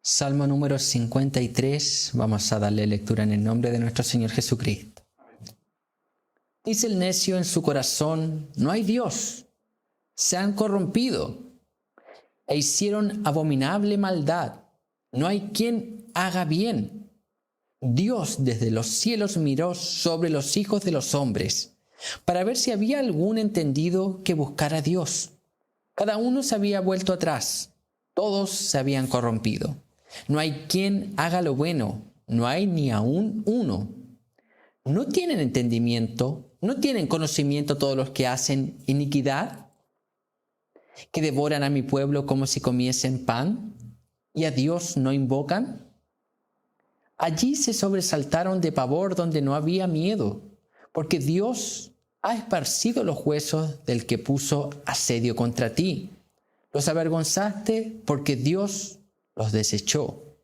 Salmo número 53, vamos a darle lectura en el nombre de nuestro Señor Jesucristo. Dice el necio en su corazón, no hay Dios, se han corrompido e hicieron abominable maldad, no hay quien haga bien. Dios desde los cielos miró sobre los hijos de los hombres, para ver si había algún entendido que buscara a Dios. Cada uno se había vuelto atrás, todos se habían corrompido. No hay quien haga lo bueno, no hay ni aún uno. ¿No tienen entendimiento? ¿No tienen conocimiento todos los que hacen iniquidad? ¿Que devoran a mi pueblo como si comiesen pan? ¿Y a Dios no invocan? Allí se sobresaltaron de pavor donde no había miedo, porque Dios ha esparcido los huesos del que puso asedio contra ti. Los avergonzaste porque Dios los desechó.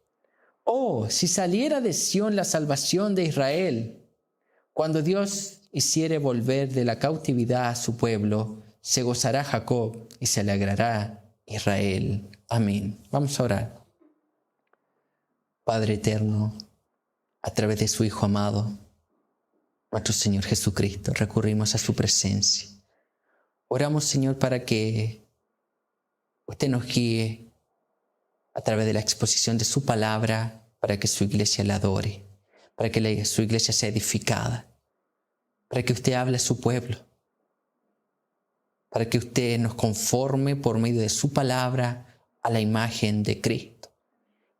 Oh, si saliera de Sión la salvación de Israel, cuando Dios hiciere volver de la cautividad a su pueblo, se gozará Jacob y se alegrará Israel. Amén. Vamos a orar. Padre eterno, a través de su Hijo amado, nuestro Señor Jesucristo, recurrimos a su presencia. Oramos, Señor, para que usted nos guíe a través de la exposición de su palabra, para que su iglesia la adore, para que su iglesia sea edificada, para que usted hable a su pueblo, para que usted nos conforme por medio de su palabra a la imagen de Cristo.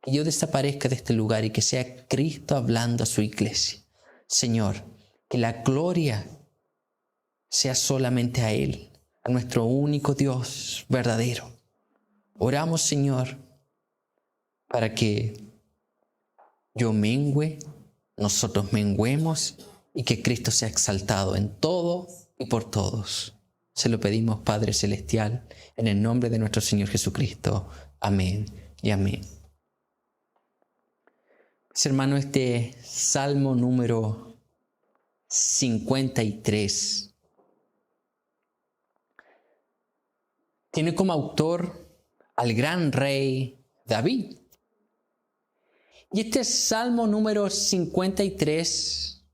Que yo desaparezca de este lugar y que sea Cristo hablando a su iglesia. Señor, que la gloria sea solamente a Él, a nuestro único Dios verdadero. Oramos, Señor, para que yo mengüe, nosotros menguemos y que Cristo sea exaltado en todo y por todos. Se lo pedimos, Padre Celestial, en el nombre de nuestro Señor Jesucristo. Amén y amén. Mis hermanos, este Salmo número 53 tiene como autor al gran rey David. Y este Salmo número 53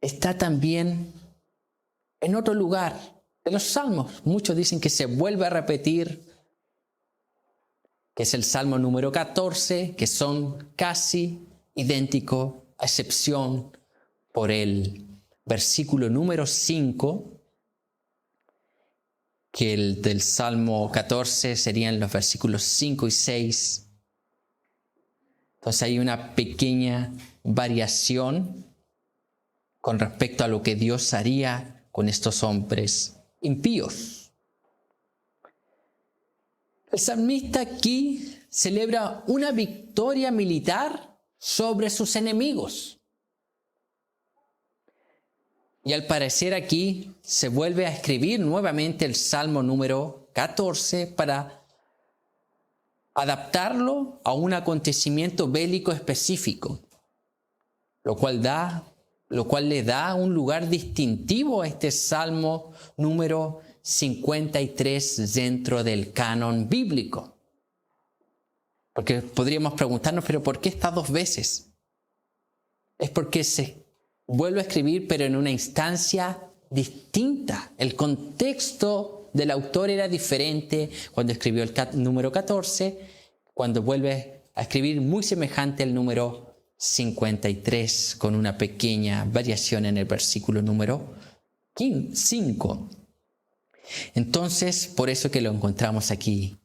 está también en otro lugar de los salmos. Muchos dicen que se vuelve a repetir, que es el Salmo número 14, que son casi idénticos, a excepción por el versículo número 5, que el del Salmo 14 serían los versículos 5 y 6. Entonces hay una pequeña variación con respecto a lo que Dios haría con estos hombres impíos. El salmista aquí celebra una victoria militar sobre sus enemigos. Y al parecer aquí se vuelve a escribir nuevamente el Salmo número 14 para adaptarlo a un acontecimiento bélico específico, lo cual le da un lugar distintivo a este Salmo número 53 dentro del canon bíblico. Porque podríamos preguntarnos, ¿pero por qué está dos veces? Es porque se vuelve a escribir, pero en una instancia distinta. El contexto del autor era diferente cuando escribió el número 14, cuando vuelve a escribir muy semejante al número 53, con una pequeña variación en el versículo número 5. Entonces, por eso que lo encontramos aquí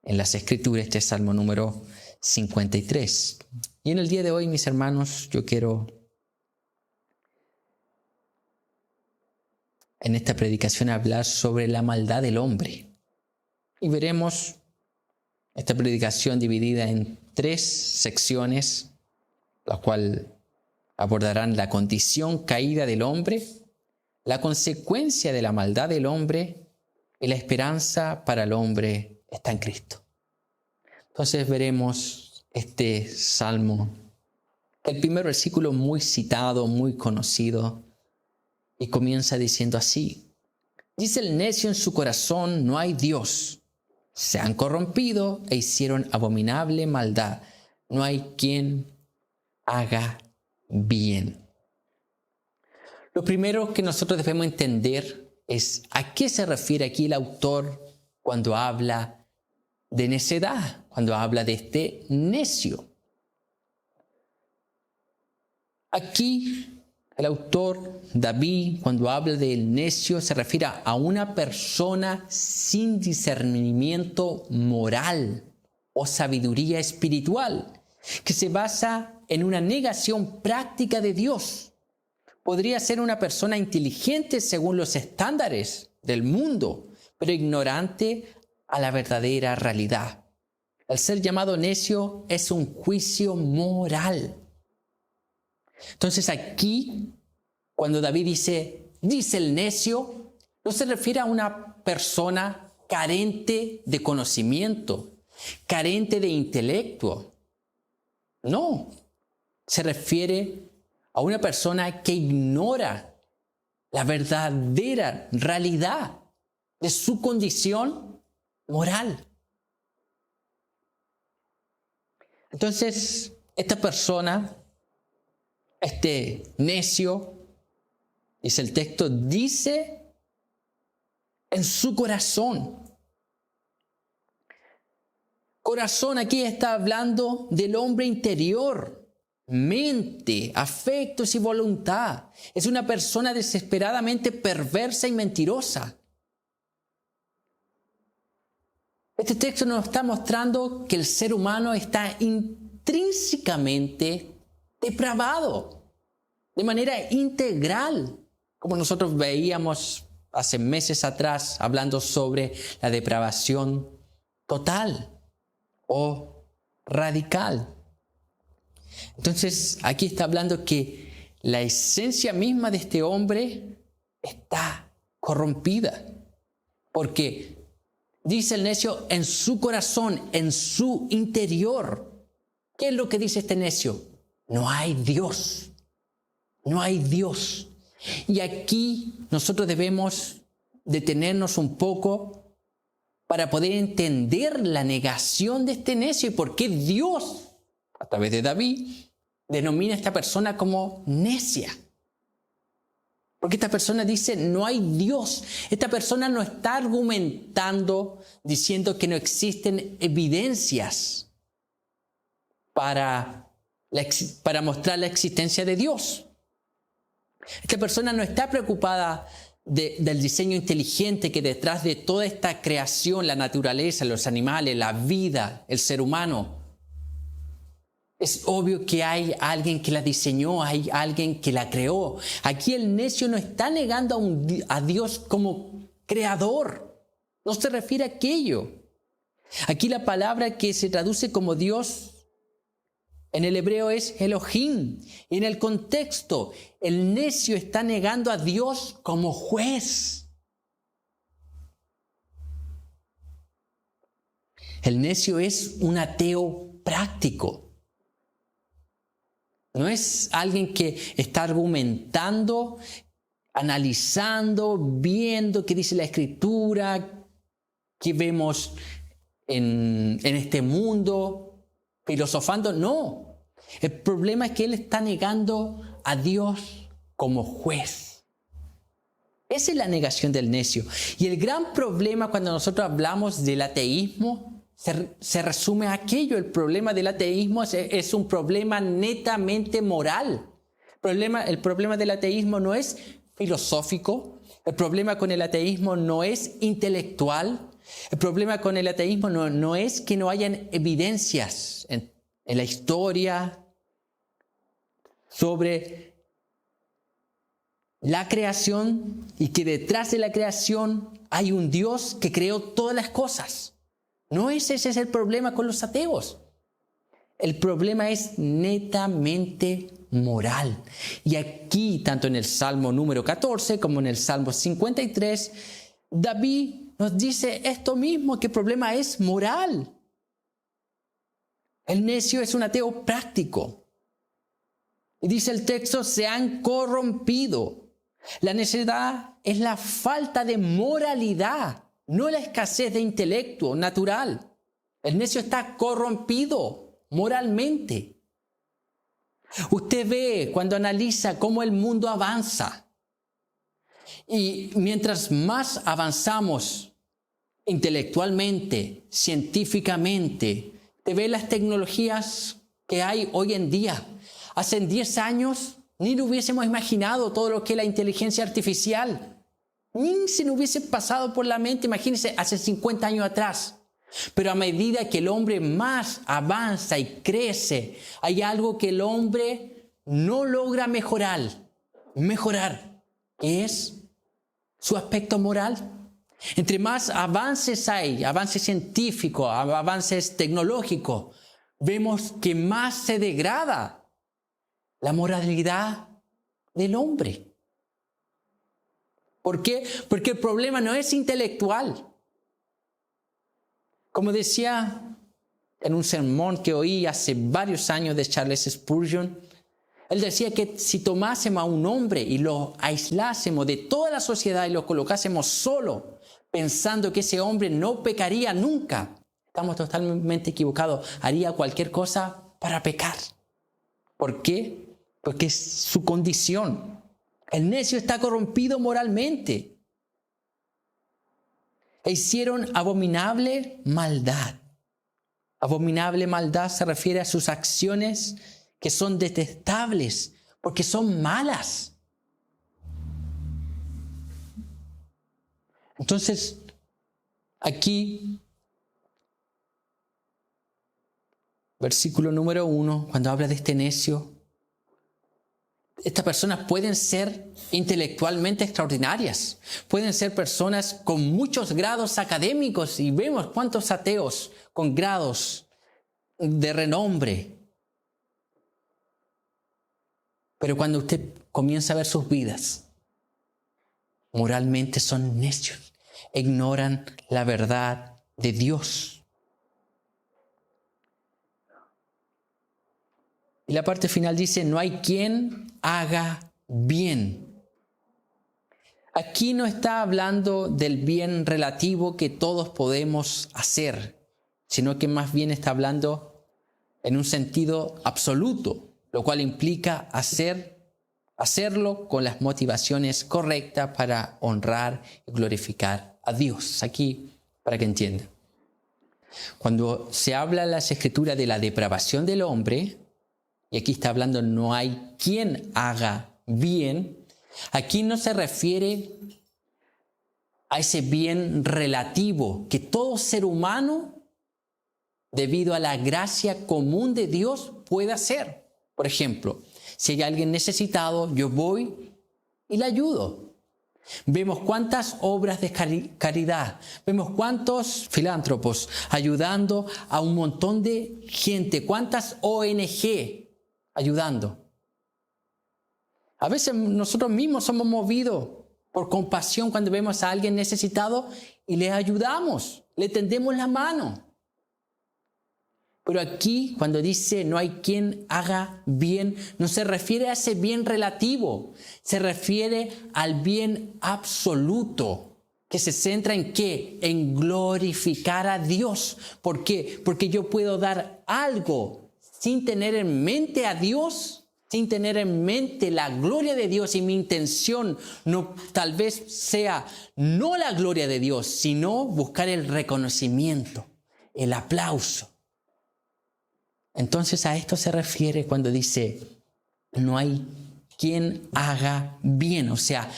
en las Escrituras, este Salmo número 53. Y en el día de hoy, mis hermanos, yo quiero en esta predicación hablar sobre la maldad del hombre. Y veremos esta predicación dividida en 3 secciones, las cuales abordarán la condición caída del hombre, la consecuencia de la maldad del hombre y la esperanza para el hombre está en Cristo. Entonces veremos este salmo. El primer versículo muy citado, muy conocido, y comienza diciendo así: Dice el necio en su corazón, no hay Dios. Se han corrompido e hicieron abominable maldad. No hay quien haga bien. Lo primero que nosotros debemos entender es a qué se refiere aquí el autor cuando habla de necedad, cuando habla de este necio. Aquí el autor David, cuando habla del necio, se refiere a una persona sin discernimiento moral o sabiduría espiritual, que se basa en una negación práctica de Dios. Podría ser una persona inteligente según los estándares del mundo, pero ignorante a la verdadera realidad. El ser llamado necio es un juicio moral. Entonces aquí, cuando David dice el necio, no se refiere a una persona carente de conocimiento, carente de intelecto. No, se refiere a una persona que ignora la verdadera realidad de su condición moral. Entonces, esta persona, este necio, dice el texto, dice en su corazón. Corazón aquí está hablando del hombre interior, mente, afectos y voluntad. Es una persona desesperadamente perversa y mentirosa. Este texto nos está mostrando que el ser humano está intrínsecamente depravado, de manera integral, como nosotros veíamos hace meses atrás hablando sobre la depravación total o radical. Entonces aquí está hablando que la esencia misma de este hombre está corrompida, porque dice el necio en su corazón, en su interior. ¿Qué es lo que dice este necio? No hay Dios. No hay Dios. Y aquí nosotros debemos detenernos un poco para poder entender la negación de este necio y por qué Dios, a través de David, denomina a esta persona como necia. Porque esta persona dice, no hay Dios. Esta persona no está argumentando diciendo que no existen evidencias para mostrar la existencia de Dios. Esta persona no está preocupada del diseño inteligente que detrás de toda esta creación, la naturaleza, los animales, la vida, el ser humano. Es obvio que hay alguien que la diseñó, hay alguien que la creó. Aquí el necio no está negando a Dios como creador. No se refiere a aquello. Aquí la palabra que se traduce como Dios en el hebreo es Elohim. Y en el contexto, el necio está negando a Dios como juez. El necio es un ateo práctico. No es alguien que está argumentando, analizando, viendo qué dice la Escritura, qué vemos en este mundo, filosofando. No. El problema es que él está negando a Dios como juez. Esa es la negación del necio. Y el gran problema cuando nosotros hablamos del ateísmo se resume a aquello. El problema del ateísmo es un problema netamente moral. El problema del ateísmo no es filosófico. El problema con el ateísmo no es intelectual. El problema con el ateísmo no es que no hayan evidencias en la historia sobre la creación y que detrás de la creación hay un Dios que creó todas las cosas. No ese es el problema con los ateos. El problema es netamente moral. Y aquí, tanto en el Salmo número 14 como en el Salmo 53, David nos dice esto mismo, que el problema es moral. El necio es un ateo práctico. Y dice el texto, se han corrompido. La necedad es la falta de moralidad, no la escasez de intelecto natural. El necio está corrompido moralmente. Usted ve cuando analiza cómo el mundo avanza. Y mientras más avanzamos intelectualmente, científicamente, te ve las tecnologías que hay hoy en día. Hace 10 años ni lo hubiésemos imaginado todo lo que es la inteligencia artificial. Ni se nos hubiese pasado por la mente, imagínense, hace 50 años atrás. Pero a medida que el hombre más avanza y crece, hay algo que el hombre no logra mejorar, que es su aspecto moral. Entre más avances hay, avances científicos, avances tecnológicos, vemos que más se degrada la moralidad del hombre. ¿Por qué? Porque el problema no es intelectual. Como decía en un sermón que oí hace varios años de Charles Spurgeon, él decía que si tomásemos a un hombre y lo aislásemos de toda la sociedad y lo colocásemos solo, pensando que ese hombre no pecaría nunca, estamos totalmente equivocados. Haría cualquier cosa para pecar. ¿Por qué? Porque es su condición. El necio está corrompido moralmente. E hicieron abominable maldad. Abominable maldad se refiere a sus acciones que son detestables, porque son malas. Entonces, aquí, versículo número 1, cuando habla de este necio, estas personas pueden ser intelectualmente extraordinarias, pueden ser personas con muchos grados académicos, y vemos cuántos ateos con grados de renombre. Pero cuando usted comienza a ver sus vidas, moralmente son necios, ignoran la verdad de Dios. Y la parte final dice, no hay quien haga bien. Aquí no está hablando del bien relativo que todos podemos hacer, sino que más bien está hablando en un sentido absoluto, lo cual implica hacerlo con las motivaciones correctas para honrar y glorificar a Dios. Aquí, para que entiendan. Cuando se habla en las Escrituras de la depravación del hombre, y aquí está hablando no hay quien haga bien, aquí no se refiere a ese bien relativo que todo ser humano, debido a la gracia común de Dios, puede hacer. Por ejemplo, si hay alguien necesitado, yo voy y le ayudo. Vemos cuántas obras de caridad, vemos cuántos filántropos ayudando a un montón de gente, cuántas ONG ayudando. A veces nosotros mismos somos movidos por compasión cuando vemos a alguien necesitado y le ayudamos, le tendemos la mano. Pero aquí, cuando dice no hay quien haga bien, no se refiere a ese bien relativo, se refiere al bien absoluto, que se centra en ¿qué? En glorificar a Dios. ¿Por qué? Porque yo puedo dar algo sin tener en mente a Dios, sin tener en mente la gloria de Dios, y mi intención no tal vez sea no la gloria de Dios, sino buscar el reconocimiento, el aplauso. Entonces a esto se refiere cuando dice no hay quien haga bien, o sea,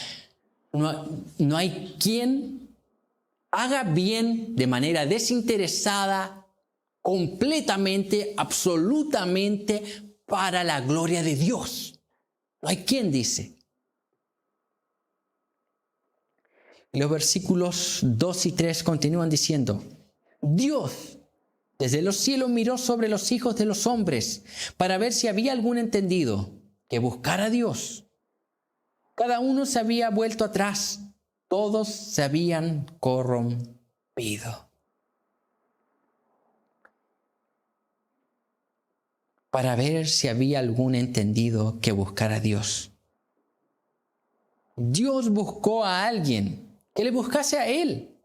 no hay quien haga bien de manera desinteresada, completamente, absolutamente para la gloria de Dios. No hay quien, dice. Los versículos 2 y 3 continúan diciendo, Dios desde los cielos miró sobre los hijos de los hombres para ver si había algún entendido que buscara a Dios. Cada uno se había vuelto atrás, todos se habían corrompido. Para ver si había algún entendido que buscara a Dios. Dios buscó a alguien que le buscase a Él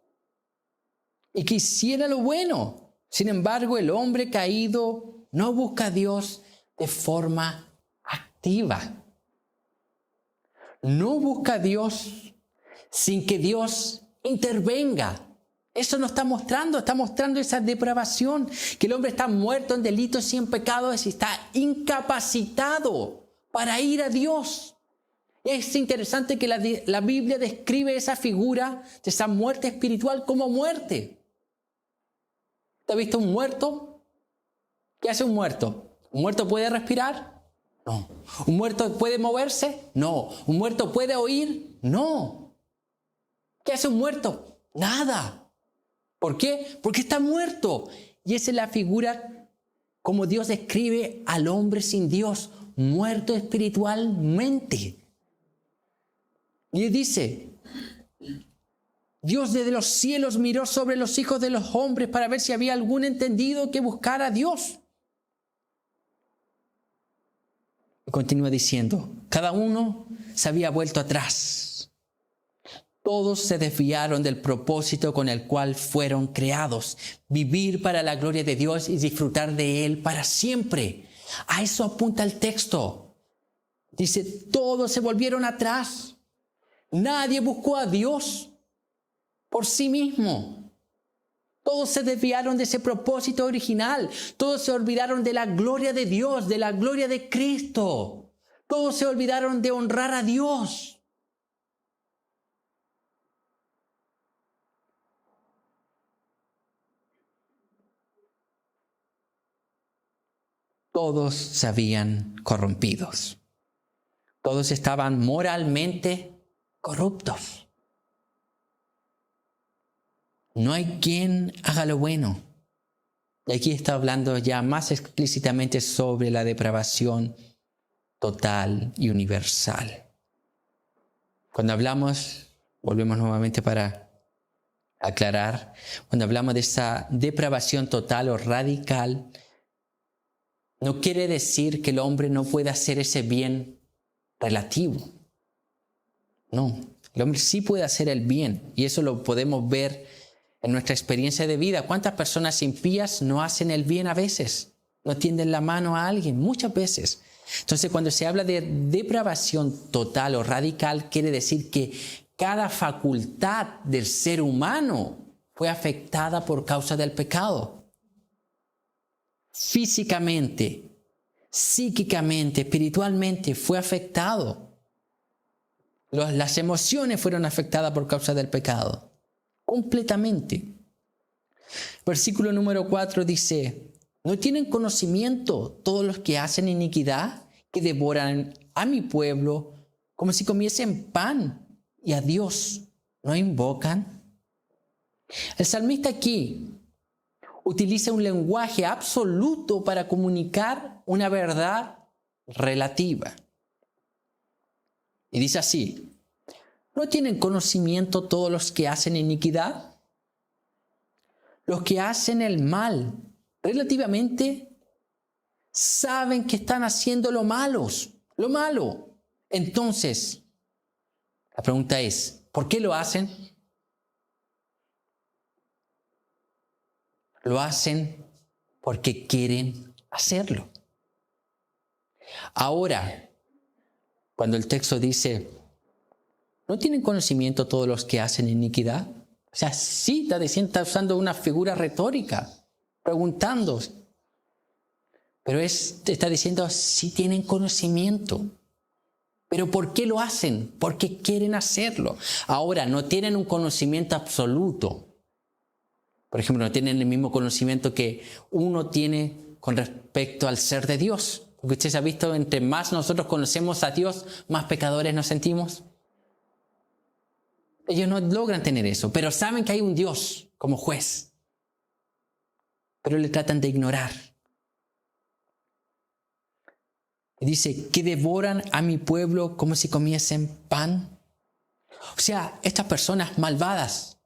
y que hiciera lo bueno. Sin embargo, el hombre caído no busca a Dios de forma activa. No busca a Dios sin que Dios intervenga. Eso nos está mostrando esa depravación, que el hombre está muerto en delitos y en pecados y está incapacitado para ir a Dios. Es interesante que la Biblia describe esa figura de esa muerte espiritual como muerte. ¿Te has visto un muerto? ¿Qué hace un muerto? ¿Un muerto puede respirar? No. ¿Un muerto puede moverse? No. ¿Un muerto puede oír? No. ¿Qué hace un muerto? Nada. ¿Por qué? Porque está muerto. Y esa es la figura como Dios describe al hombre sin Dios, muerto espiritualmente. Y dice, Dios desde los cielos miró sobre los hijos de los hombres para ver si había algún entendido que buscara a Dios. Y continúa diciendo, cada uno se había vuelto atrás. Todos se desviaron del propósito con el cual fueron creados, vivir para la gloria de Dios y disfrutar de Él para siempre. A eso apunta el texto. Dice, todos se volvieron atrás. Nadie buscó a Dios por sí mismo. Todos se desviaron de ese propósito original. Todos se olvidaron de la gloria de Dios, de la gloria de Cristo. Todos se olvidaron de honrar a Dios. Todos se habían corrompidos. Todos estaban moralmente corruptos. No hay quien haga lo bueno. Y aquí está hablando ya más explícitamente sobre la depravación total y universal. Cuando hablamos, volvemos nuevamente para aclarar, cuando hablamos de esa depravación total o radical, no quiere decir que el hombre no pueda hacer ese bien relativo. No, el hombre sí puede hacer el bien y eso lo podemos ver en nuestra experiencia de vida. ¿Cuántas personas impías no hacen el bien a veces? No tienden la mano a alguien, muchas veces. Entonces, cuando se habla de depravación total o radical, quiere decir que cada facultad del ser humano fue afectada por causa del pecado. Físicamente, psíquicamente, espiritualmente fue afectado. Las emociones fueron afectadas por causa del pecado. Completamente. Versículo número 4 dice, ¿no tienen conocimiento todos los que hacen iniquidad, que devoran a mi pueblo como si comiesen pan y a Dios no invocan? El salmista aquí utiliza un lenguaje absoluto para comunicar una verdad relativa. Y dice así, ¿no tienen conocimiento todos los que hacen iniquidad? Los que hacen el mal, relativamente, saben que están haciendo lo malo. Entonces, la pregunta es, ¿por qué lo hacen? Lo hacen porque quieren hacerlo. Ahora, cuando el texto dice, ¿no tienen conocimiento todos los que hacen iniquidad? O sea, sí está diciendo, está usando una figura retórica, preguntando. Pero está diciendo, sí tienen conocimiento. ¿Pero por qué lo hacen? Porque quieren hacerlo. Ahora, no tienen un conocimiento absoluto. Por ejemplo, no tienen el mismo conocimiento que uno tiene con respecto al ser de Dios. Porque usted se ha visto, entre más nosotros conocemos a Dios, más pecadores nos sentimos. Ellos no logran tener eso, pero saben que hay un Dios como juez. Pero le tratan de ignorar. Y dice, que devoran a mi pueblo como si comiesen pan. O sea, estas personas malvadas,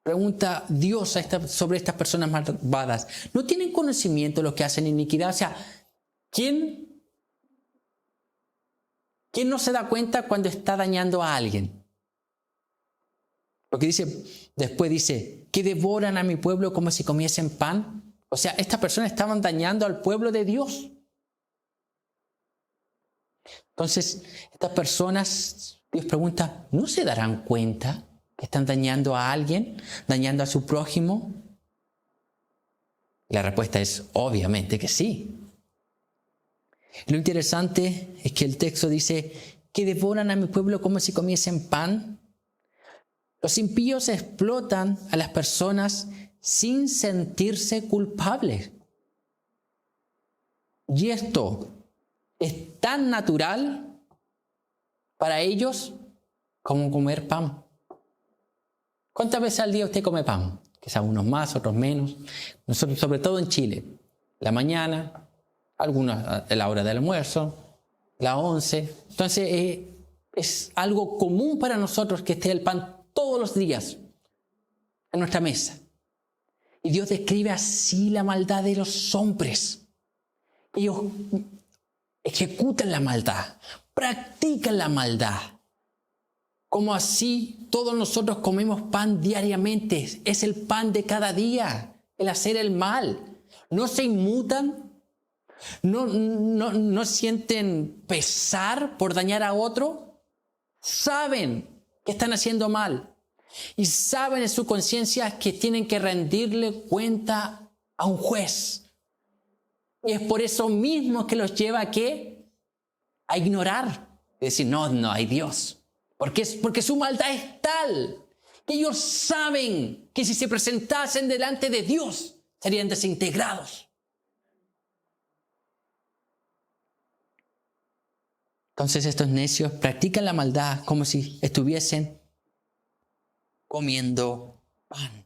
pregunta Dios sobre estas personas malvadas, ¿no tienen conocimiento de los que hacen iniquidad? O sea, ¿quién ¿Quién no se da cuenta cuando está dañando a alguien? Porque después dice, que devoran a mi pueblo como si comiesen pan. O sea, estas personas estaban dañando al pueblo de Dios. Entonces, estas personas, Dios pregunta, ¿no se darán cuenta que están dañando a alguien, dañando a su prójimo? La respuesta es obviamente que sí. Lo interesante es que el texto dice que devoran a mi pueblo como si comiesen pan. Los impíos explotan a las personas sin sentirse culpables. Y esto es tan natural para ellos como comer pan. ¿Cuántas veces al día usted come pan? Quizás unos más, otros menos. Nosotros, sobre todo en Chile, la mañana, algunos a la hora del almuerzo, la 11. Entonces es algo común para nosotros que esté el pan todos los días en nuestra mesa. Y Dios describe así la maldad de los hombres. Ellos ejecutan la maldad, practican la maldad. Como así todos nosotros comemos pan diariamente. Es el pan de cada día, el hacer el mal. No se inmutan, no sienten pesar por dañar a otro. Saben que están haciendo mal y saben en su conciencia que tienen que rendirle cuenta a un juez. Y es por eso mismo que los lleva a ¿qué? A ignorar. Es decir, no hay Dios. Porque su maldad es tal que ellos saben que si se presentasen delante de Dios serían desintegrados. Entonces estos necios practican la maldad como si estuviesen comiendo pan.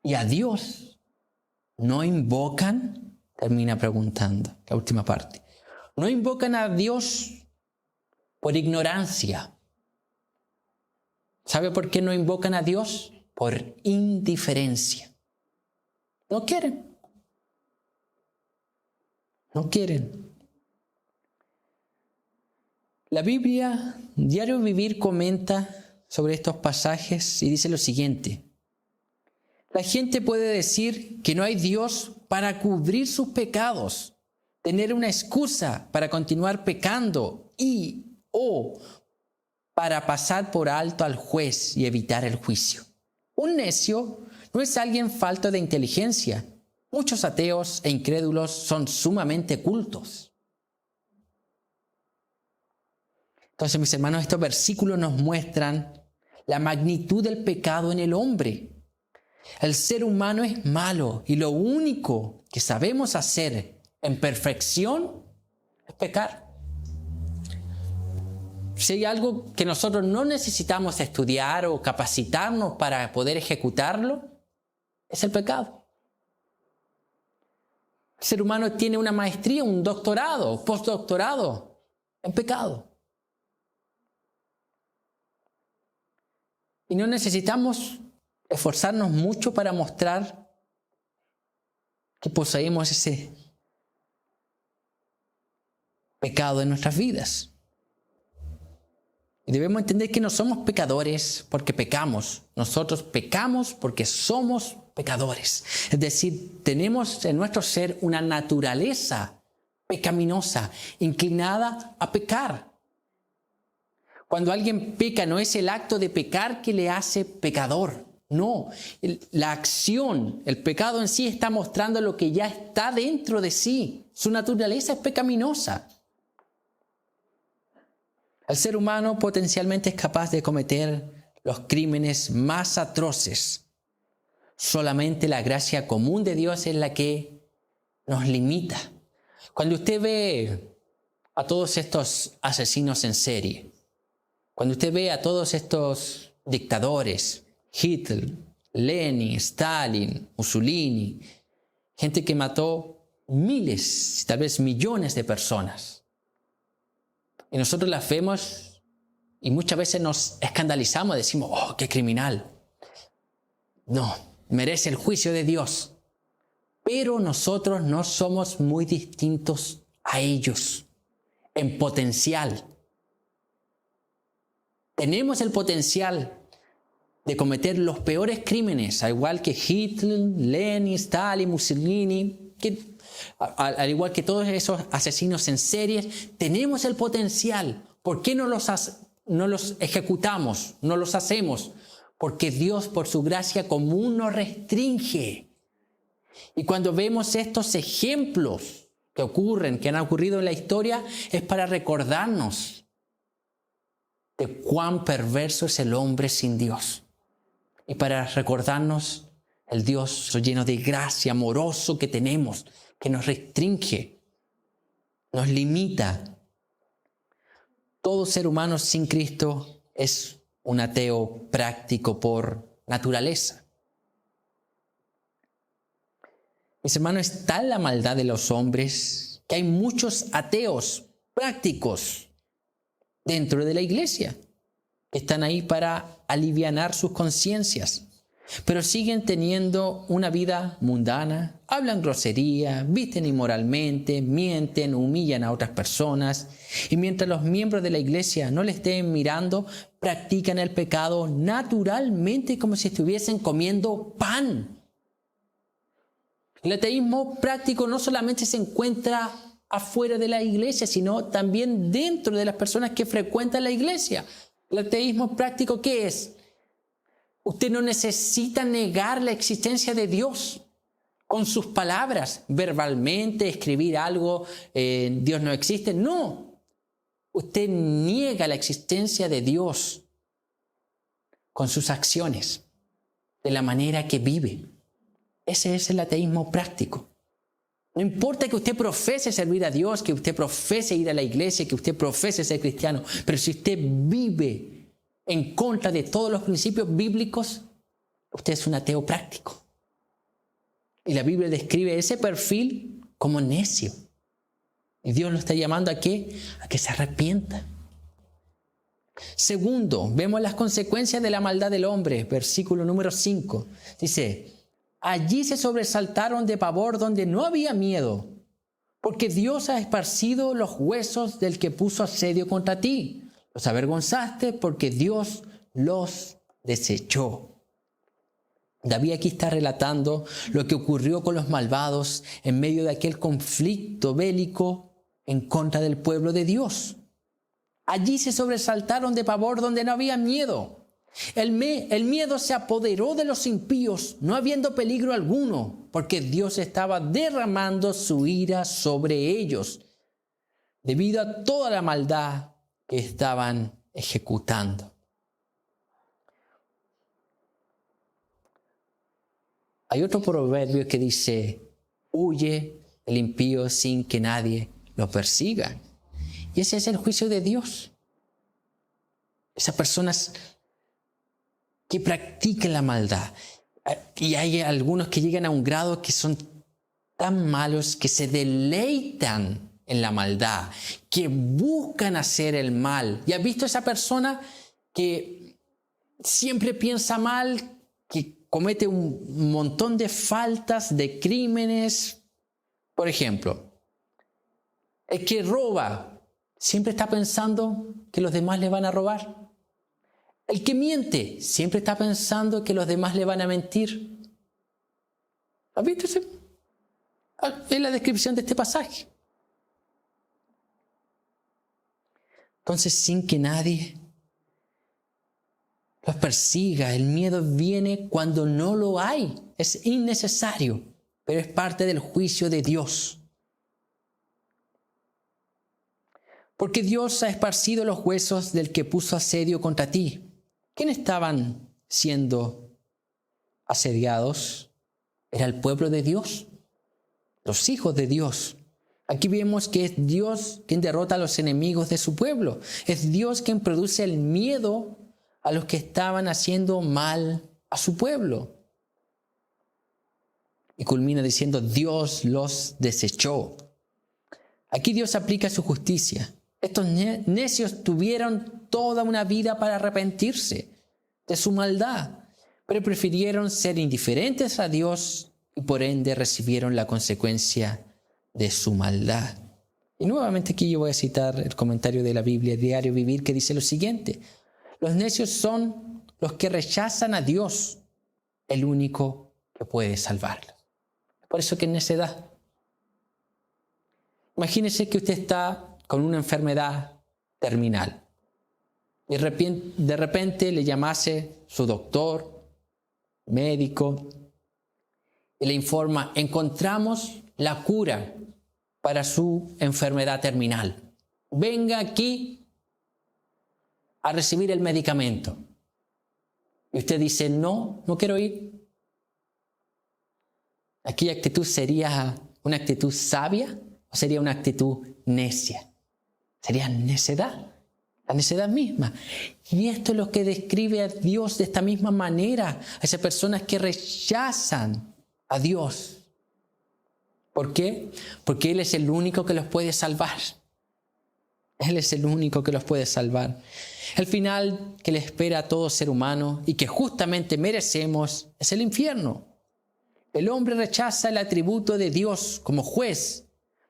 Y a Dios no invocan, termina preguntando, la última parte. No invocan a Dios por ignorancia. ¿Sabe por qué no invocan a Dios? Por indiferencia. No quieren. No quieren. La Biblia, Diario Vivir, comenta sobre estos pasajes y dice lo siguiente. La gente puede decir que no hay Dios para cubrir sus pecados, tener una excusa para continuar pecando o para pasar por alto al juez y evitar el juicio. Un necio no es alguien falto de inteligencia. Muchos ateos e incrédulos son sumamente cultos. Entonces, mis hermanos, estos versículos nos muestran la magnitud del pecado en el hombre. El ser humano es malo y lo único que sabemos hacer en perfección es pecar. Si hay algo que nosotros no necesitamos estudiar o capacitarnos para poder ejecutarlo, es el pecado. El ser humano tiene una maestría, un doctorado, postdoctorado en pecado. Y no necesitamos esforzarnos mucho para mostrar que poseemos ese pecado en nuestras vidas. Y debemos entender que no somos pecadores porque pecamos. Nosotros pecamos porque somos pecadores. Es decir, tenemos en nuestro ser una naturaleza pecaminosa, inclinada a pecar. Cuando alguien peca, no es el acto de pecar que le hace pecador. No, la acción, el pecado en sí está mostrando lo que ya está dentro de sí. Su naturaleza es pecaminosa. El ser humano potencialmente es capaz de cometer los crímenes más atroces. Solamente la gracia común de Dios es la que nos limita. Cuando usted ve a todos estos asesinos en serie, cuando usted ve a todos estos dictadores, Hitler, Lenin, Stalin, Mussolini, gente que mató miles, tal vez millones de personas. Y nosotros las vemos y muchas veces nos escandalizamos, decimos, ¡oh, qué criminal! No merece el juicio de Dios. Pero nosotros no somos muy distintos a ellos en potencial. Tenemos el potencial de cometer los peores crímenes, al igual que Hitler, Lenin, Stalin, Mussolini, al igual que todos esos asesinos en series. Tenemos el potencial. ¿Por qué no los ejecutamos, no los hacemos? Porque Dios, por su gracia común, nos restringe. Y cuando vemos estos ejemplos que han ocurrido en la historia, es para recordarnos de cuán perverso es el hombre sin Dios. Y para recordarnos el Dios lleno de gracia, amoroso que tenemos, que nos restringe, nos limita. Todo ser humano sin Cristo es un ateo práctico por naturaleza. Mis hermanos, es tal la maldad de los hombres que hay muchos ateos prácticos dentro de la iglesia que están ahí para alivianar sus conciencias, pero siguen teniendo una vida mundana, hablan grosería, visten inmoralmente, mienten, humillan a otras personas, y mientras los miembros de la iglesia no le estén mirando, practican el pecado naturalmente como si estuviesen comiendo pan. El ateísmo práctico no solamente se encuentra afuera de la iglesia, sino también dentro de las personas que frecuentan la iglesia. El ateísmo práctico, ¿qué es? Usted no necesita negar la existencia de Dios con sus palabras, verbalmente, escribir algo, Dios no existe. No, usted niega la existencia de Dios con sus acciones, de la manera que vive. Ese es el ateísmo práctico. No importa que usted profese servir a Dios, que usted profese ir a la iglesia, que usted profese ser cristiano, pero si usted vive en contra de todos los principios bíblicos, usted es un ateo práctico. Y la Biblia describe ese perfil como necio. Y Dios lo está llamando ¿a qué? A que se arrepienta. Segundo, vemos las consecuencias de la maldad del hombre. Versículo número 5. Dice: allí se sobresaltaron de pavor donde no había miedo, porque Dios ha esparcido los huesos del que puso asedio contra ti. Los avergonzaste porque Dios los desechó. David aquí está relatando lo que ocurrió con los malvados en medio de aquel conflicto bélico en contra del pueblo de Dios. Allí se sobresaltaron de pavor donde no había miedo. El miedo se apoderó de los impíos, no habiendo peligro alguno, porque Dios estaba derramando su ira sobre ellos, debido a toda la maldad que estaban ejecutando. Hay otro proverbio que dice: huye el impío sin que nadie lo persiga. Y ese es el juicio de Dios. Esas personas que practican la maldad. Y hay algunos que llegan a un grado que son tan malos que se deleitan en la maldad, que buscan hacer el mal. ¿Y has visto esa persona que siempre piensa mal, que comete un montón de faltas, de crímenes? Por ejemplo, el que roba siempre está pensando que los demás le van a robar. El que miente siempre está pensando que los demás le van a mentir. ¿Has visto eso? Es la descripción de este pasaje. Entonces, sin que nadie los persiga, el miedo viene cuando no lo hay. Es innecesario, pero es parte del juicio de Dios. Porque Dios ha esparcido los huesos del que puso asedio contra ti. ¿Quiénes estaban siendo asediados? Era el pueblo de Dios, los hijos de Dios. Aquí vemos que es Dios quien derrota a los enemigos de su pueblo. Es Dios quien produce el miedo a los que estaban haciendo mal a su pueblo. Y culmina diciendo: Dios los desechó. Aquí Dios aplica su justicia. Estos necios tuvieron toda una vida para arrepentirse de su maldad, pero prefirieron ser indiferentes a Dios y por ende recibieron la consecuencia de su maldad. Y nuevamente aquí yo voy a citar el comentario de la Biblia Diario Vivir, que dice lo siguiente: los necios son los que rechazan a Dios, el único que puede salvarlos. Por eso que es necedad. Imagínese que usted está con una enfermedad terminal. Y de repente le llamase su doctor, médico, y le informa: encontramos la cura para su enfermedad terminal. Venga aquí a recibir el medicamento. Y usted dice: no quiero ir. ¿Aquella actitud sería una actitud sabia o sería una actitud necia? Sería necedad, la necedad misma. Y esto es lo que describe a Dios de esta misma manera, a esas personas que rechazan a Dios. ¿Por qué? Porque Él es el único que los puede salvar. Él es el único que los puede salvar. El final que le espera a todo ser humano y que justamente merecemos es el infierno. El hombre rechaza el atributo de Dios como juez,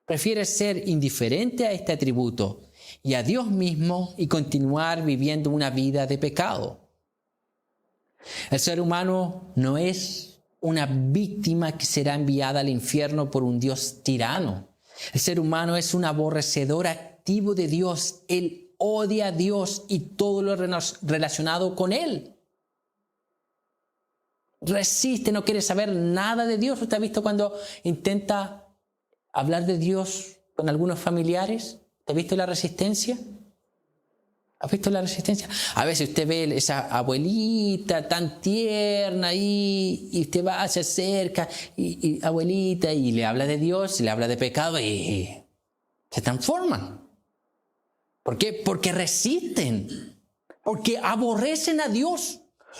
prefiere ser indiferente a este atributo y a Dios mismo y continuar viviendo una vida de pecado. El ser humano no es una víctima que será enviada al infierno por un Dios tirano. El ser humano es un aborrecedor activo de Dios. Él odia a Dios y todo lo relacionado con Él. Resiste, no quiere saber nada de Dios. ¿Usted ha visto cuando intenta hablar de Dios con algunos familiares? ¿Te ha visto la resistencia? ¿Has visto la resistencia? A veces usted ve esa abuelita tan tierna ahí y usted va, se acerca y abuelita y le habla de Dios, y le habla de pecado y se transforman. ¿Por qué? Porque resisten, porque aborrecen a Dios,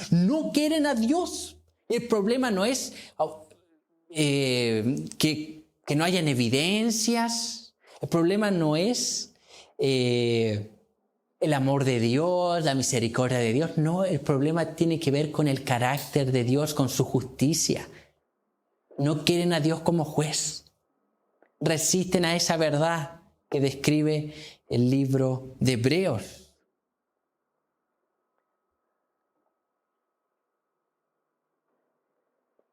no quieren a Dios. El problema no es que no hayan evidencias, el problema no es el amor de Dios, la misericordia de Dios. No, el problema tiene que ver con el carácter de Dios, con su justicia. No quieren a Dios como juez. Resisten a esa verdad que describe el libro de Hebreos.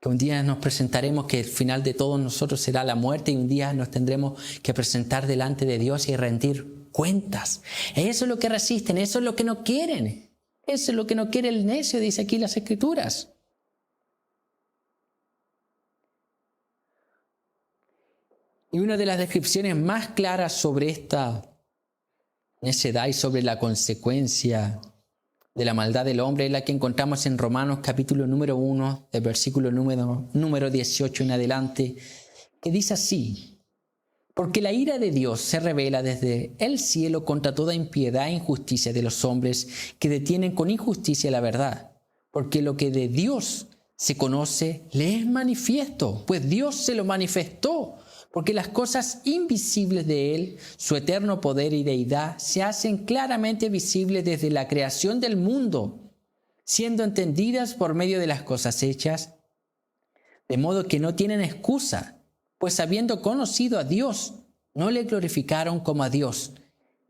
Que un día nos presentaremos, que el final de todos nosotros será la muerte, y un día nos tendremos que presentar delante de Dios y rendir cuentas. Eso es lo que resisten, eso es lo que no quieren. Eso es lo que no quiere el necio, dice aquí las Escrituras. Y una de las descripciones más claras sobre esta necedad y sobre la consecuencia de la maldad del hombre es la que encontramos en Romanos capítulo número 1, del versículo número 18 en adelante, que dice así: porque la ira de Dios se revela desde el cielo contra toda impiedad e injusticia de los hombres que detienen con injusticia la verdad, porque lo que de Dios se conoce le es manifiesto, pues Dios se lo manifestó. Porque las cosas invisibles de Él, su eterno poder y deidad, se hacen claramente visibles desde la creación del mundo, siendo entendidas por medio de las cosas hechas, de modo que no tienen excusa, pues habiendo conocido a Dios, no le glorificaron como a Dios,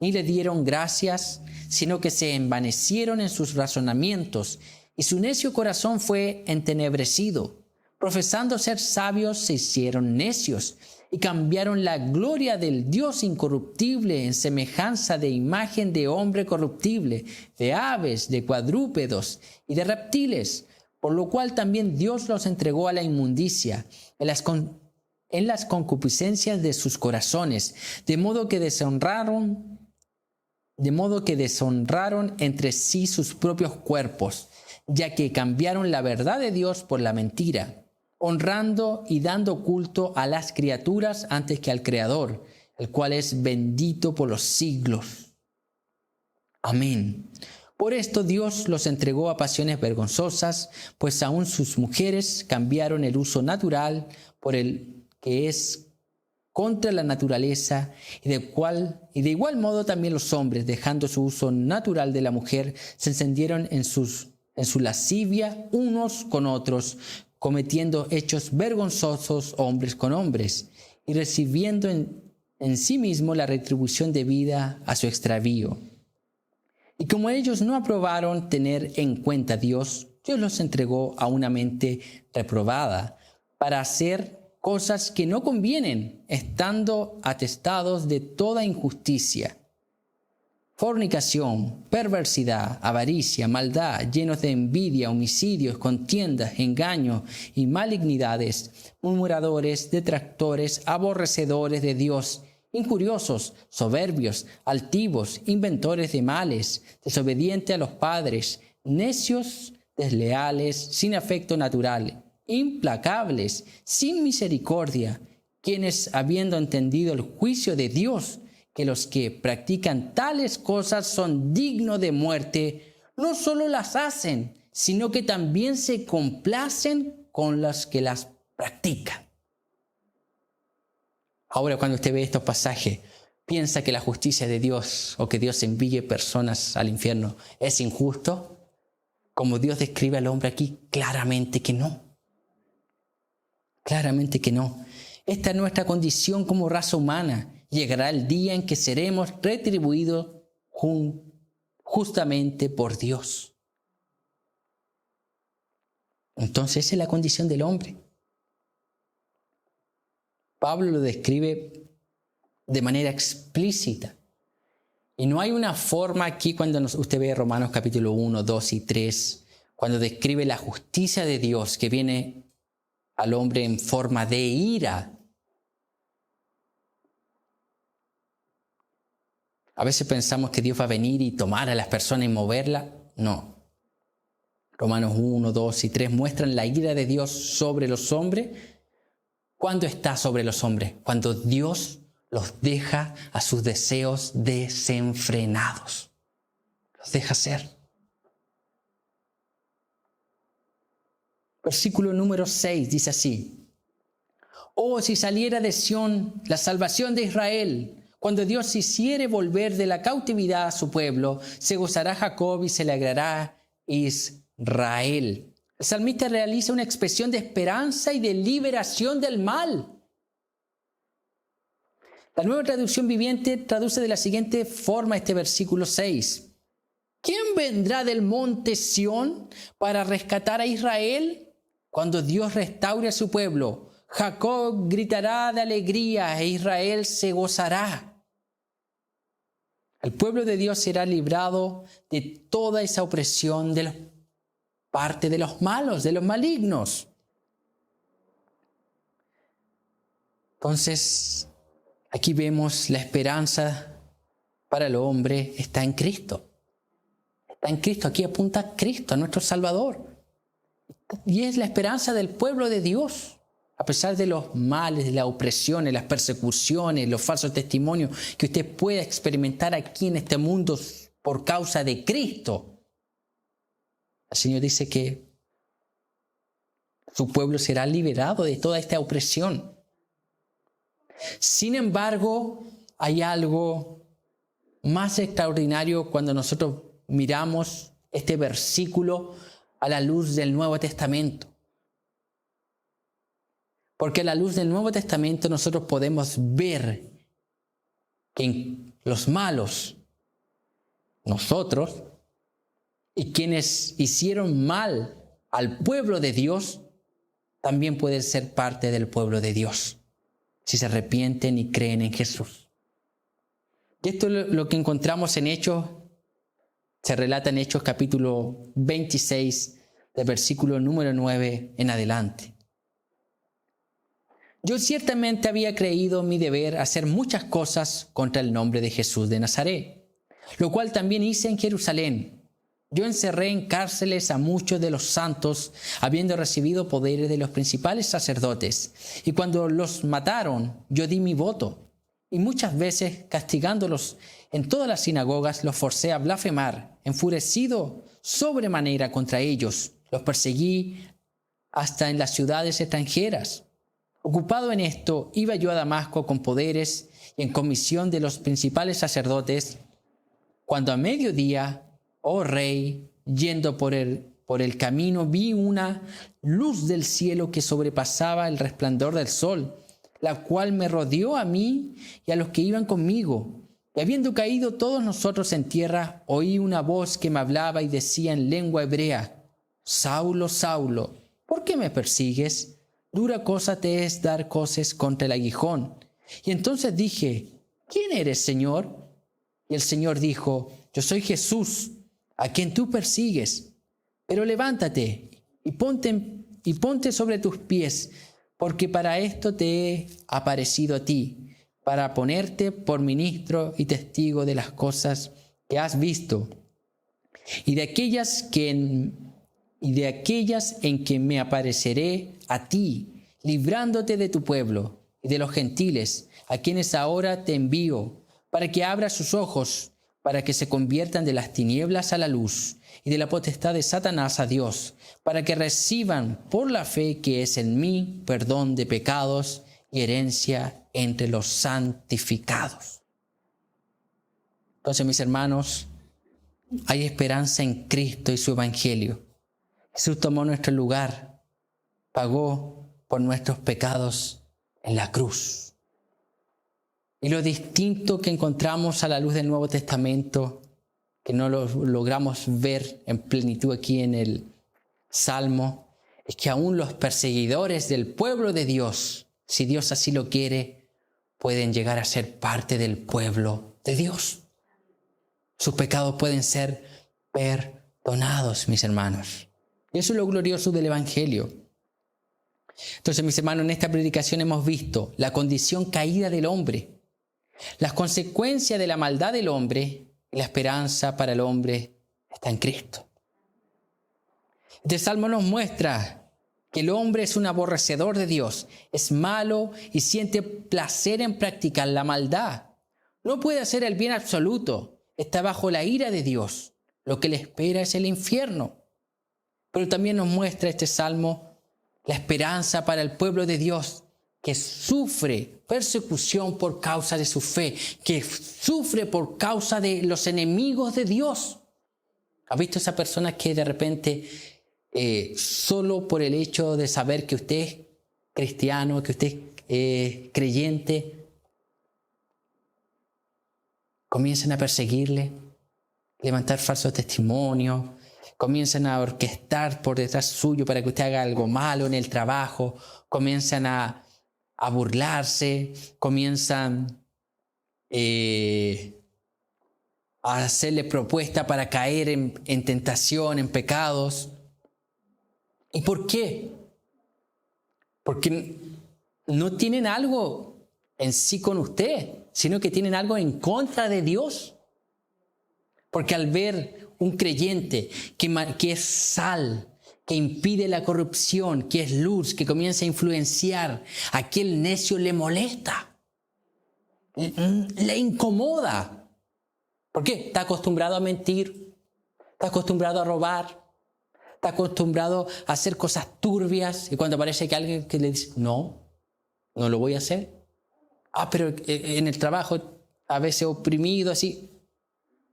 ni le dieron gracias, sino que se envanecieron en sus razonamientos, y su necio corazón fue entenebrecido. Profesando ser sabios, se hicieron necios, y cambiaron la gloria del Dios incorruptible en semejanza de imagen de hombre corruptible, de aves, de cuadrúpedos y de reptiles, por lo cual también Dios los entregó a la inmundicia, en las concupiscencias de sus corazones, de modo que deshonraron entre sí sus propios cuerpos, ya que cambiaron la verdad de Dios por la mentira, honrando y dando culto a las criaturas antes que al Creador, el cual es bendito por los siglos. Amén. Por esto Dios los entregó a pasiones vergonzosas, pues aún sus mujeres cambiaron el uso natural por el que es contra la naturaleza, y de igual modo también los hombres, dejando su uso natural de la mujer, se encendieron en en su lascivia unos con otros, cometiendo hechos vergonzosos hombres con hombres, y recibiendo en sí mismo la retribución debida a su extravío. Y como ellos no aprobaron tener en cuenta a Dios, Dios los entregó a una mente reprobada para hacer cosas que no convienen, estando atestados de toda injusticia, fornicación, perversidad, avaricia, maldad, llenos de envidia, homicidios, contiendas, engaños y malignidades, murmuradores, detractores, aborrecedores de Dios, injuriosos, soberbios, altivos, inventores de males, desobedientes a los padres, necios, desleales, sin afecto natural, implacables, sin misericordia, quienes, habiendo entendido el juicio de Dios, que los que practican tales cosas son dignos de muerte, no solo las hacen, sino que también se complacen con los que las practican. Ahora, cuando usted ve estos pasajes, ¿piensa que la justicia de Dios o que Dios envíe personas al infierno es injusto? Como Dios describe al hombre aquí, claramente que no. Claramente que no. Esta es nuestra condición como raza humana. Llegará el día en que seremos retribuidos justamente por Dios. Entonces, esa es la condición del hombre. Pablo lo describe de manera explícita. Y no hay una forma aquí cuando usted ve Romanos capítulo 1, 2 y 3, cuando describe la justicia de Dios que viene al hombre en forma de ira. A veces pensamos que Dios va a venir y tomar a las personas y moverlas. No. Romanos 1, 2 y 3 muestran la ira de Dios sobre los hombres. ¿Cuándo está sobre los hombres? Cuando Dios los deja a sus deseos desenfrenados. Los deja ser. Versículo número 6 dice así: Oh, si saliera de Sión la salvación de Israel, cuando Dios hiciere volver de la cautividad a su pueblo, se gozará Jacob y se alegrará Israel. El salmista realiza una expresión de esperanza y de liberación del mal. La Nueva Traducción Viviente traduce de la siguiente forma este versículo 6. ¿Quién vendrá del monte Sión para rescatar a Israel? Cuando Dios restaure a su pueblo, Jacob gritará de alegría e Israel se gozará. El pueblo de Dios será librado de toda esa opresión de parte de los malos, de los malignos. Entonces, aquí vemos la esperanza para el hombre está en Cristo. Está en Cristo, aquí apunta a Cristo, a nuestro Salvador. Y es la esperanza del pueblo de Dios. A pesar de los males, de las opresiones, las persecuciones, los falsos testimonios que usted pueda experimentar aquí en este mundo por causa de Cristo, el Señor dice que su pueblo será liberado de toda esta opresión. Sin embargo, hay algo más extraordinario cuando nosotros miramos este versículo a la luz del Nuevo Testamento. Porque a la luz del Nuevo Testamento nosotros podemos ver que los malos, nosotros, y quienes hicieron mal al pueblo de Dios, también pueden ser parte del pueblo de Dios, si se arrepienten y creen en Jesús. Y esto es lo que encontramos en Hechos, se relata en Hechos capítulo 26, del versículo número 9 en adelante. Yo ciertamente había creído mi deber hacer muchas cosas contra el nombre de Jesús de Nazaret, lo cual también hice en Jerusalén. Yo encerré en cárceles a muchos de los santos, habiendo recibido poderes de los principales sacerdotes. Y cuando los mataron, yo di mi voto. Y muchas veces, castigándolos en todas las sinagogas, los forcé a blasfemar. Enfurecido sobremanera contra ellos, los perseguí hasta en las ciudades extranjeras. Ocupado en esto, iba yo a Damasco con poderes y en comisión de los principales sacerdotes, cuando a mediodía, oh rey, yendo por por el camino vi una luz del cielo que sobrepasaba el resplandor del sol, la cual me rodeó a mí y a los que iban conmigo. Y habiendo caído todos nosotros en tierra, oí una voz que me hablaba y decía en lengua hebrea: Saulo, Saulo, ¿por qué me persigues? Dura cosa te es dar coces contra el aguijón. Y entonces dije: ¿Quién eres, Señor? Y el Señor dijo: Yo soy Jesús, a quien tú persigues. Pero levántate y ponte sobre tus pies, porque para esto te he aparecido a ti, para ponerte por ministro y testigo de las cosas que has visto, y de aquellas en que me apareceré a ti, librándote de tu pueblo y de los gentiles, a quienes ahora te envío, para que abras sus ojos, para que se conviertan de las tinieblas a la luz y de la potestad de Satanás a Dios, para que reciban por la fe que es en mí perdón de pecados y herencia entre los santificados. Entonces, mis hermanos, hay esperanza en Cristo y su Evangelio. Jesús tomó nuestro lugar, pagó por nuestros pecados en la cruz. Y lo distinto que encontramos a la luz del Nuevo Testamento, que no lo logramos ver en plenitud aquí en el Salmo, es que aún los perseguidores del pueblo de Dios, si Dios así lo quiere, pueden llegar a ser parte del pueblo de Dios. Sus pecados pueden ser perdonados, mis hermanos. Y eso es lo glorioso del Evangelio. Entonces, mis hermanos, en esta predicación hemos visto la condición caída del hombre, las consecuencias de la maldad del hombre y la esperanza para el hombre está en Cristo. Este salmo nos muestra que el hombre es un aborrecedor de Dios, es malo y siente placer en practicar la maldad. No puede hacer el bien absoluto, está bajo la ira de Dios. Lo que le espera es el infierno. Pero también nos muestra este salmo la esperanza para el pueblo de Dios, que sufre persecución por causa de su fe, que sufre por causa de los enemigos de Dios. ¿Has visto esa persona que de repente, solo por el hecho de saber que usted es cristiano, que usted es creyente, comienzan a perseguirle, levantar falsos testimonios, comienzan a orquestar por detrás suyo para que usted haga algo malo en el trabajo, comienzan a burlarse, comienzan a hacerle propuestas para caer en tentación, en pecados. ¿Y por qué? Porque no tienen algo en sí con usted, sino que tienen algo en contra de Dios. Porque al ver un creyente que es sal, que impide la corrupción, que es luz, que comienza a influenciar, aquel necio le molesta, le incomoda. ¿Por qué? Está acostumbrado a mentir, está acostumbrado a robar, está acostumbrado a hacer cosas turbias, y cuando aparece que alguien que le dice, no lo voy a hacer. Pero en el trabajo a veces oprimido, así,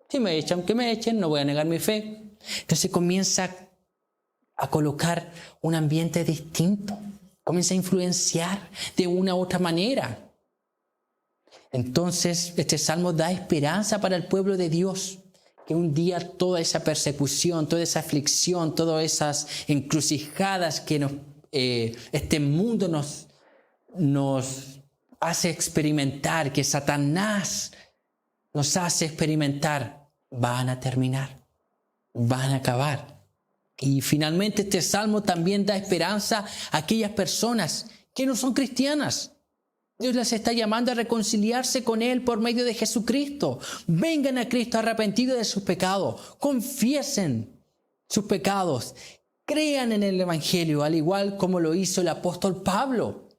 si me echan, que me echen, no voy a negar mi fe. Entonces comienza a colocar un ambiente distinto, comienza a influenciar de una u otra manera. Entonces este salmo da esperanza para el pueblo de Dios, que un día toda esa persecución, toda esa aflicción, todas esas encrucijadas que este mundo nos hace experimentar, que Satanás nos hace experimentar, van a terminar, van a acabar. Y finalmente este salmo también da esperanza a aquellas personas que no son cristianas. Dios les está llamando a reconciliarse con Él por medio de Jesucristo. Vengan a Cristo arrepentidos de sus pecados, confiesen sus pecados, crean en el Evangelio, al igual como lo hizo el apóstol Pablo,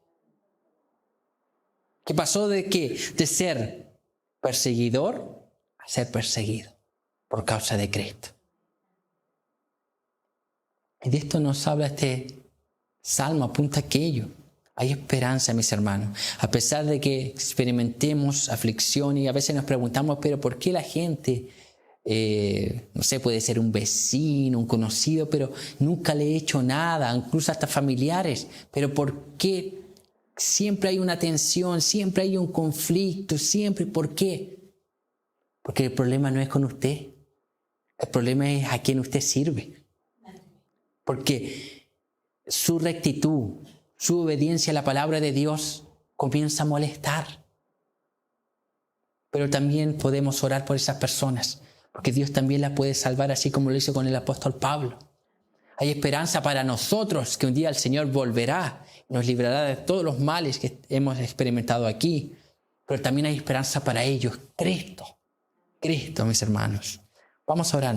que pasó de ser perseguidor a ser perseguido por causa de Cristo. Y de esto nos habla este salmo, apunta a aquello. Hay esperanza, mis hermanos. A pesar de que experimentemos aflicción y a veces nos preguntamos, pero ¿por qué la gente no sé, puede ser un vecino, un conocido, pero nunca le he hecho nada, incluso hasta familiares. Pero ¿por qué siempre hay una tensión, siempre hay un conflicto, siempre? ¿Por qué? Porque el problema no es con usted, el problema es a quien usted sirve. Porque su rectitud, su obediencia a la palabra de Dios comienza a molestar. Pero también podemos orar por esas personas, porque Dios también las puede salvar, así como lo hizo con el apóstol Pablo. Hay esperanza para nosotros, que un día el Señor volverá y nos librará de todos los males que hemos experimentado aquí. Pero también hay esperanza para ellos. Cristo, mis hermanos. Vamos a orar.